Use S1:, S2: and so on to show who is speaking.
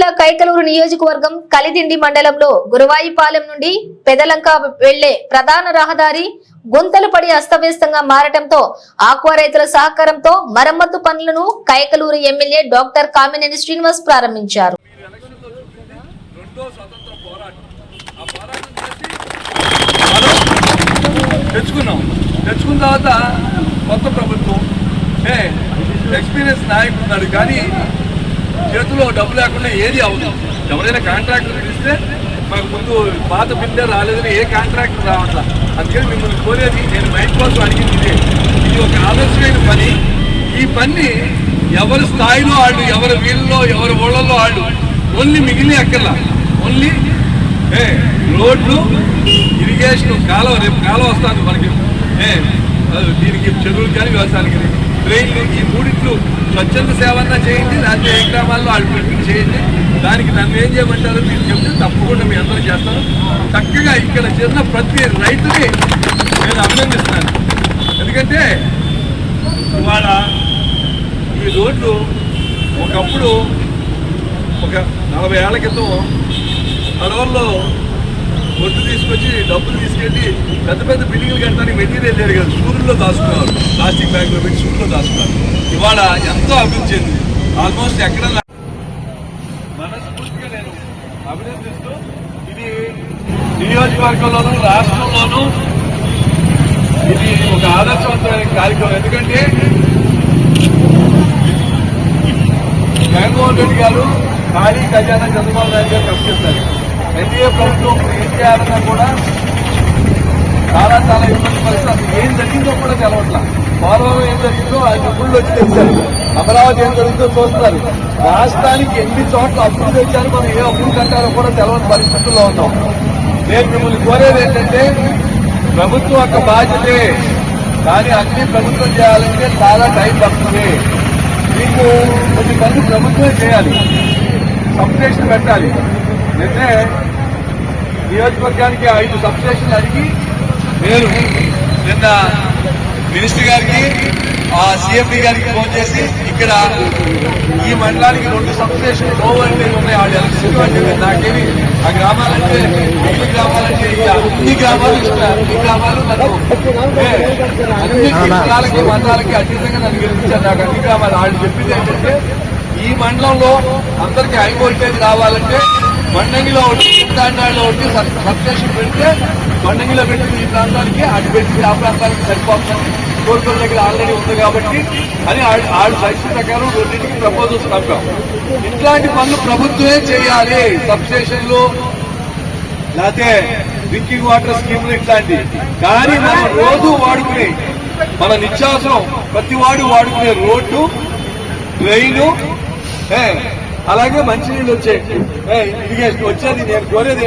S1: జిల్లా కైకలూరు నియోజకవర్గం కలిదిండి మండలంలో గురువాయిపాలెం నుండి పెదలంక వెళ్లే ప్రధాన రహదారి గుంతలు పడి అస్తవ్యస్తంగా మారటంతో ఆక్వా రైతుల సహకారంతో మరమ్మతు పనులను కైకలూరు ఎమ్మెల్యే డాక్టర్ కామినేని శ్రీనివాస్ ప్రారంభించారు.
S2: తెచ్చుకున్న తర్వాత కొత్త ప్రభుత్వం ఎక్స్పీరియన్స్ నాయకుడు ఉన్నాడు, కానీ చేతిలో డబ్బు లేకుండా ఏది అవ్వదు. ఎవరైనా కాంట్రాక్టర్ ఇస్తే మాకు ముందు పాత బిల్డే రాలేదని ఏ కాంట్రాక్టర్ రావట్లా. అందుకని మిమ్మల్ని కోరేది, నేను మైక్ కోసం అడిగింది ఇది ఒక ఆదర్శమైన పని. ఈ పని ఎవరి స్థాయిలో వాళ్ళు, ఎవరి వీళ్ళలో, ఎవరి ఊళ్ళల్లో వాళ్ళు ఓన్లీ మిగిలిన అక్కర్లా, ఓన్లీ రోడ్లు, ఇరిగేషన్, కాలువ, రేపు కాలువ వస్తుంది మనకి, దీనికి చెరువులు కానీ వ్యవసాయానికి ట్రైన్లు, ఈ మూడిట్లు స్వచ్ఛంద సేవన్నా చేయండి, లేకపోతే ఏ గ్రామాల్లో వాళ్ళు పెట్టి చేయండి. దానికి నన్ను ఏం చేయమంటారు మీరు చెప్తే తప్పకుండా మీ అందరూ చేస్తాను. చక్కగా ఇక్కడ చేసిన ప్రతి రైతుని నేను అభినందిస్తాను. ఎందుకంటే ఇవాళ ఈ రోడ్లు ఒకప్పుడు ఒక 40 ఏళ్ల క్రితం పడవల్లో ఒడ్డు తీసుకొచ్చి డబ్బులు తీసుకెళ్ళి పెద్ద పెద్ద బిల్డింగ్లు కట్టడానికి మెటీరియల్ లేదు కదా, సూర్యుల్లో దాచుకున్నారు, ప్లాస్టిక్ బ్యాగ్లో పెట్టి సూర్యుల్లో దాచుకున్నారు. ఇవాళ ఎంతో అభివృద్ధి చెందింది. ఆల్మోస్ట్ ఎక్కడ మనస్ఫూర్తిగా నేను అభినందిస్తూ, ఇది నియోజకవర్గంలోనూ రాష్ట్రంలోనూ ఇది ఒక ఆదర్శవంతమైన కార్యక్రమం. ఎందుకంటే జగన్మోహన్ రెడ్డి గారు ఖాళీ ఖజానా చంద్రబాబు నాయుడు గారు ప్రశ్నిస్తారు. ఎన్డీఏ ప్రభుత్వం ఏం చేయాలన్నా కూడా చాలా ఇబ్బంది పరిస్థితి. అసలు ఏం జరిగిందో కూడా తెలవట్లా. పోలవరం ఏం జరిగిందో ఆయన ఊళ్ళో వచ్చి తెచ్చారు, అమరావతి ఏం జరుగుతుందో చూస్తున్నారు. రాష్ట్రానికి ఎన్ని చోట్ల అప్పులు తెచ్చారు, మనం ఏ అప్పులు కట్టారో కూడా తెలవని పరిస్థితుల్లో ఉన్నాం. నేను మిమ్మల్ని కోరేది ఏంటంటే, ప్రభుత్వం యొక్క బాధ్యతే, కానీ అన్ని ప్రభుత్వం చేయాలంటే చాలా టైం పడుతుంది. మీకు కొన్ని పనులు ప్రభుత్వమే చేయాలి, సబ్స్టేషన్ పెట్టాలి. నిన్నే నియోజకవర్గానికి 5 సబ్స్టేషన్లు అడిగి నేను నిన్న మినిస్టర్ గారికి, సిఎండి గారికి ఫోన్ చేసి, ఇక్కడ ఈ మండలానికి 2 సబ్స్టేషన్లు ఓవర్ ఉన్నాయి, వాళ్ళు ఎలక్ట్రిసిటీ అంటే నాకేమి ఆ గ్రామాలంటే, మిగిలిన గ్రామాలంటే అన్ని గ్రామాలు ఇస్తున్నారు. అన్ని గ్రామాలు అన్ని జిల్లాలకి మండలాలకి అతీతంగా నన్ను గెలిపించారు. నాకు అన్ని గ్రామాలు వాళ్ళు చెప్పింది ఏంటంటే, ఈ మండలంలో అందరికీ హై వోల్టేజ్ రావాలంటే మండంగిలో ఒకటి, చింతాండాలో ఒకటి సబ్స్టేషన్ పెడితే మండంగిలో పెట్టింది ఈ ప్రాంతానికి, అటు పెట్టి ఆ ప్రాంతానికి సరిపోతుంది. కోర్టుల దగ్గర ఆల్రెడీ ఉంది కాబట్టి అని వాళ్ళు సైన్స్ ప్రకారం రెండింటికి ప్రపోజల్స్ పంపాం. ఇట్లాంటి పనులు ప్రభుత్వమే చేయాలి. సబ్స్టేషన్లు లేకపోతే డ్రింకింగ్ వాటర్ స్కీములు ఇట్లాంటివి. కానీ మనం రోజు వాడుకునే, మన నిత్యావసరం ప్రతి వాడు వాడుకునే రోడ్డు, ట్రైను, అలాగే మంచినీళ్ళు వచ్చే ఇరిగేషన్ వచ్చేది. నేను కోరేది